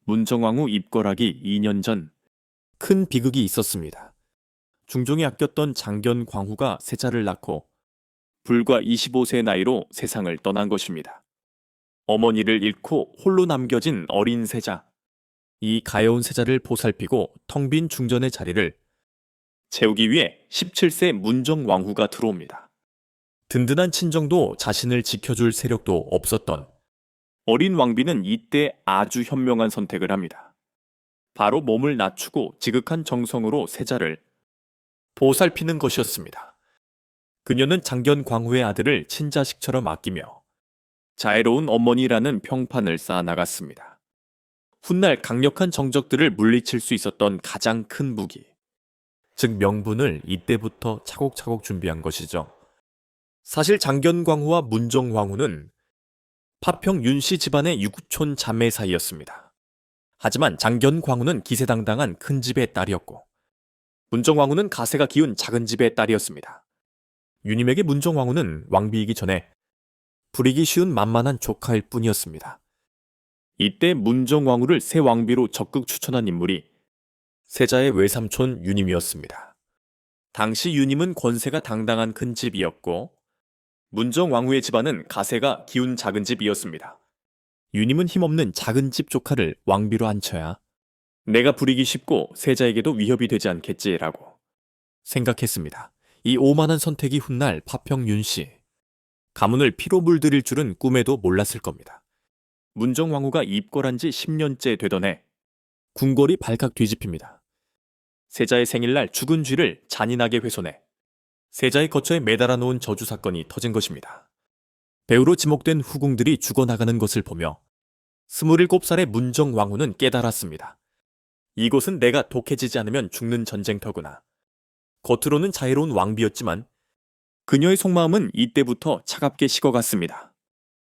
문정왕후 입궐하기 2년 전 큰 비극이 있었습니다. 중종이 아꼈던 장견 광후가 세자를 낳고 불과 25세 나이로 세상을 떠난 것입니다. 어머니를 잃고 홀로 남겨진 어린 세자. 이 가여운 세자를 보살피고 텅 빈 중전의 자리를 채우기 위해 17세 문정왕후가 들어옵니다. 든든한 친정도 자신을 지켜줄 세력도 없었던 어린 왕비는 이때 아주 현명한 선택을 합니다. 바로 몸을 낮추고 지극한 정성으로 세자를 보살피는 것이었습니다. 그녀는 장견 광후의 아들을 친자식처럼 아끼며 자애로운 어머니라는 평판을 쌓아나갔습니다. 훗날 강력한 정적들을 물리칠 수 있었던 가장 큰 무기, 즉 명분을 이때부터 차곡차곡 준비한 것이죠. 사실 장견 광후와 문정 광후는 파평 윤씨 집안의 육촌 자매 사이였습니다. 하지만 장견 광후는 기세당당한 큰 집의 딸이었고 문정 광후는 가세가 기운 작은 집의 딸이었습니다. 유님에게 문정 광후는 왕비이기 전에 부리기 쉬운 만만한 조카일 뿐이었습니다. 이때 문정 광후를 새 왕비로 적극 추천한 인물이 세자의 외삼촌 유님이었습니다. 당시 유님은 권세가 당당한 큰 집이었고 문정 왕후의 집안은 가세가 기운 작은 집이었습니다. 유님은 힘없는 작은 집 조카를 왕비로 앉혀야 내가 부리기 쉽고 세자에게도 위협이 되지 않겠지라고 생각했습니다. 이 오만한 선택이 훗날 파평 윤씨 가문을 피로 물들일 줄은 꿈에도 몰랐을 겁니다. 문정 왕후가 입궐한 지 10년째 되던 해 궁궐이 발칵 뒤집힙니다. 세자의 생일날 죽은 쥐를 잔인하게 훼손해 세자의 거처에 매달아 놓은 저주 사건이 터진 것입니다. 배후로 지목된 후궁들이 죽어나가는 것을 보며 27살의 문정 왕후는 깨달았습니다. 이곳은 내가 독해지지 않으면 죽는 전쟁터구나. 겉으로는 자애로운 왕비였지만 그녀의 속마음은 이때부터 차갑게 식어갔습니다.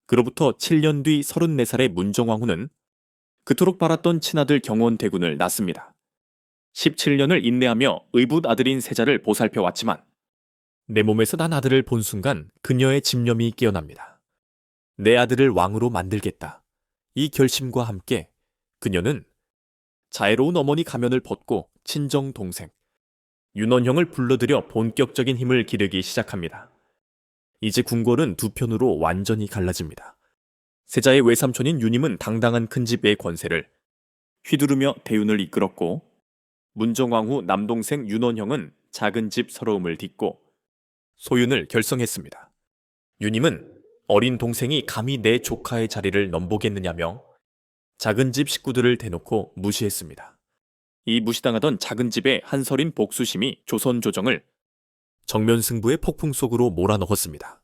그로부터 7년 뒤 34살의 문정 왕후는 그토록 바랐던 친아들 경원대군을 낳습니다. 17년을 인내하며 의붓 아들인 세자를 보살펴왔지만 내 몸에서 난 아들을 본 순간 그녀의 집념이 깨어납니다. 내 아들을 왕으로 만들겠다. 이 결심과 함께 그녀는 자애로운 어머니 가면을 벗고 친정 동생 윤원형을 불러들여 본격적인 힘을 기르기 시작합니다. 이제 궁궐은 두 편으로 완전히 갈라집니다. 세자의 외삼촌인 유님은 당당한 큰집의 권세를 휘두르며 대윤을 이끌었고 문정왕후 남동생 윤원형은 작은 집 서러움을 딛고 소윤을 결성했습니다. 유님은 어린 동생이 감히 내 조카의 자리를 넘보겠느냐며 작은 집 식구들을 대놓고 무시했습니다. 이 무시당하던 작은 집의 한설인 복수심이 조선 조정을 정면 승부의 폭풍 속으로 몰아넣었습니다.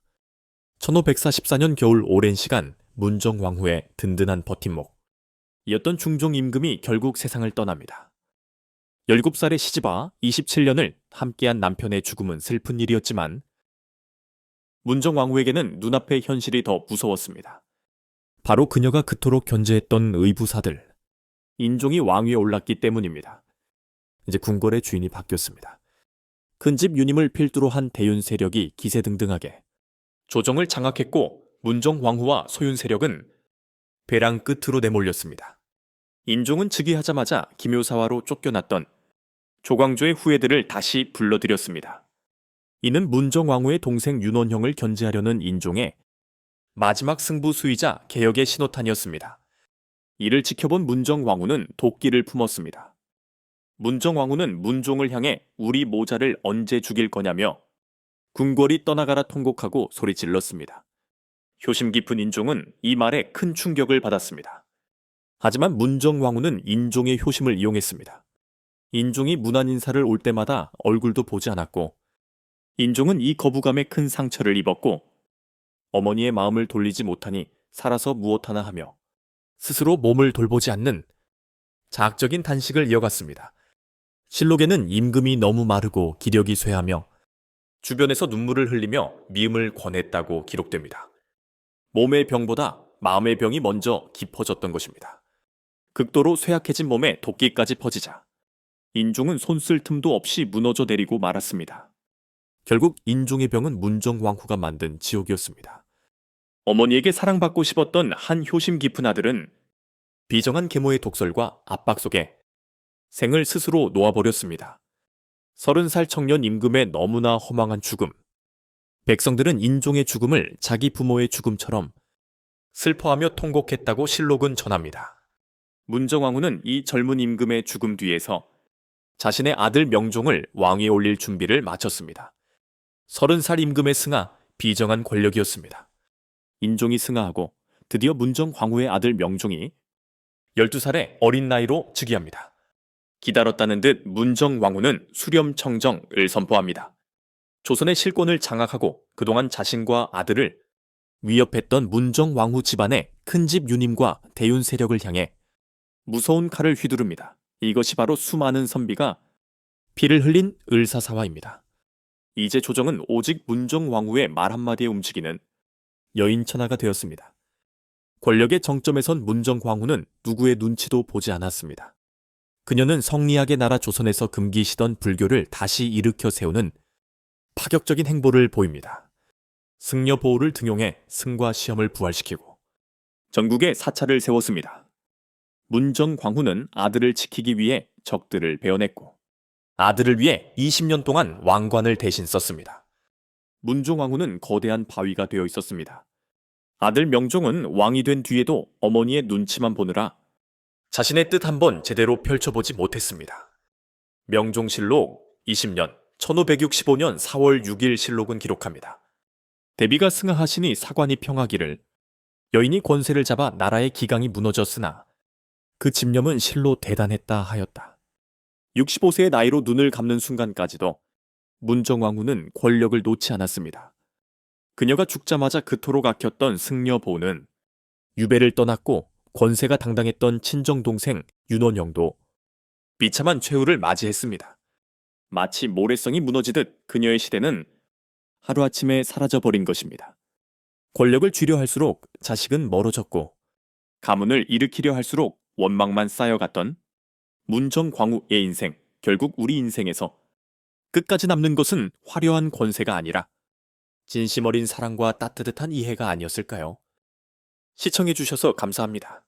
1544년 겨울 오랜 시간 문정왕후의 든든한 버팀목이었던 중종 임금이 결국 세상을 떠납니다. 17살의 시집아 27년을 함께한 남편의 죽음은 슬픈 일이었지만 문정왕후에게는 눈앞의 현실이 더 무서웠습니다. 바로 그녀가 그토록 견제했던 의부사들, 인종이 왕위에 올랐기 때문입니다. 이제 궁궐의 주인이 바뀌었습니다. 큰집 유님을 필두로 한 대윤 세력이 기세등등하게 조정을 장악했고 문정왕후와 소윤 세력은 벼랑 끝으로 내몰렸습니다. 인종은 즉위하자마자 기묘사화로 쫓겨났던 조광조의 후예들을 다시 불러들였습니다. 이는 문정왕후의 동생 윤원형을 견제하려는 인종의 마지막 승부수이자 개혁의 신호탄이었습니다. 이를 지켜본 문정왕후는 도끼를 품었습니다. 문정왕후는 문종을 향해 우리 모자를 언제 죽일 거냐며 궁궐이 떠나가라 통곡하고 소리질렀습니다. 효심 깊은 인종은 이 말에 큰 충격을 받았습니다. 하지만 문정왕후는 인종의 효심을 이용했습니다. 인종이 문안인사를 올 때마다 얼굴도 보지 않았고 인종은 이 거부감에 큰 상처를 입었고 어머니의 마음을 돌리지 못하니 살아서 무엇하나 하며 스스로 몸을 돌보지 않는 자학적인 단식을 이어갔습니다. 실록에는 임금이 너무 마르고 기력이 쇠하며 주변에서 눈물을 흘리며 미음을 권했다고 기록됩니다. 몸의 병보다 마음의 병이 먼저 깊어졌던 것입니다. 극도로 쇠약해진 몸에 도끼까지 퍼지자 인종은 손쓸 틈도 없이 무너져 내리고 말았습니다. 결국 인종의 병은 문정왕후가 만든 지옥이었습니다. 어머니에게 사랑받고 싶었던 한 효심 깊은 아들은 비정한 계모의 독설과 압박 속에 생을 스스로 놓아버렸습니다. 30살 청년 임금의 너무나 허망한 죽음. 백성들은 인종의 죽음을 자기 부모의 죽음처럼 슬퍼하며 통곡했다고 실록은 전합니다. 문정왕후는 이 젊은 임금의 죽음 뒤에서 자신의 아들 명종을 왕위에 올릴 준비를 마쳤습니다. 30살 임금의 승하, 비정한 권력이었습니다. 인종이 승하하고 드디어 문정왕후의 아들 명종이 12살의 어린 나이로 즉위합니다. 기다렸다는 듯 문정왕후는 수렴청정을 선포합니다. 조선의 실권을 장악하고 그동안 자신과 아들을 위협했던 문정왕후 집안의 큰집 유님과 대윤 세력을 향해 무서운 칼을 휘두릅니다. 이것이 바로 수많은 선비가 피를 흘린 을사사화입니다. 이제 조정은 오직 문정왕후의 말 한마디에 움직이는 여인천하가 되었습니다. 권력의 정점에 선 문정왕후는 누구의 눈치도 보지 않았습니다. 그녀는 성리학의 나라 조선에서 금기시던 불교를 다시 일으켜 세우는 파격적인 행보를 보입니다. 승려 보호를 등용해 승과 시험을 부활시키고 전국에 사찰을 세웠습니다. 문정왕후는 아들을 지키기 위해 적들을 베어냈고 아들을 위해 20년 동안 왕관을 대신 썼습니다. 문정왕후는 거대한 바위가 되어 있었습니다. 아들 명종은 왕이 된 뒤에도 어머니의 눈치만 보느라 자신의 뜻 한번 제대로 펼쳐보지 못했습니다. 명종실록 20년 1565년 4월 6일 실록은 기록합니다. 대비가 승하하시니 사관이 평하기를 여인이 권세를 잡아 나라의 기강이 무너졌으나 그 집념은 실로 대단했다 하였다. 65세의 나이로 눈을 감는 순간까지도 문정왕후는 권력을 놓지 않았습니다. 그녀가 죽자마자 그토록 아꼈던 승려보는 유배를 떠났고 권세가 당당했던 친정동생 윤원영도 비참한 최후를 맞이했습니다. 마치 모래성이 무너지듯 그녀의 시대는 하루아침에 사라져버린 것입니다. 권력을 쥐려 할수록 자식은 멀어졌고 가문을 일으키려 할수록 원망만 쌓여갔던 문정광후의 인생, 결국 우리 인생에서 끝까지 남는 것은 화려한 권세가 아니라 진심 어린 사랑과 따뜻한 이해가 아니었을까요? 시청해주셔서 감사합니다.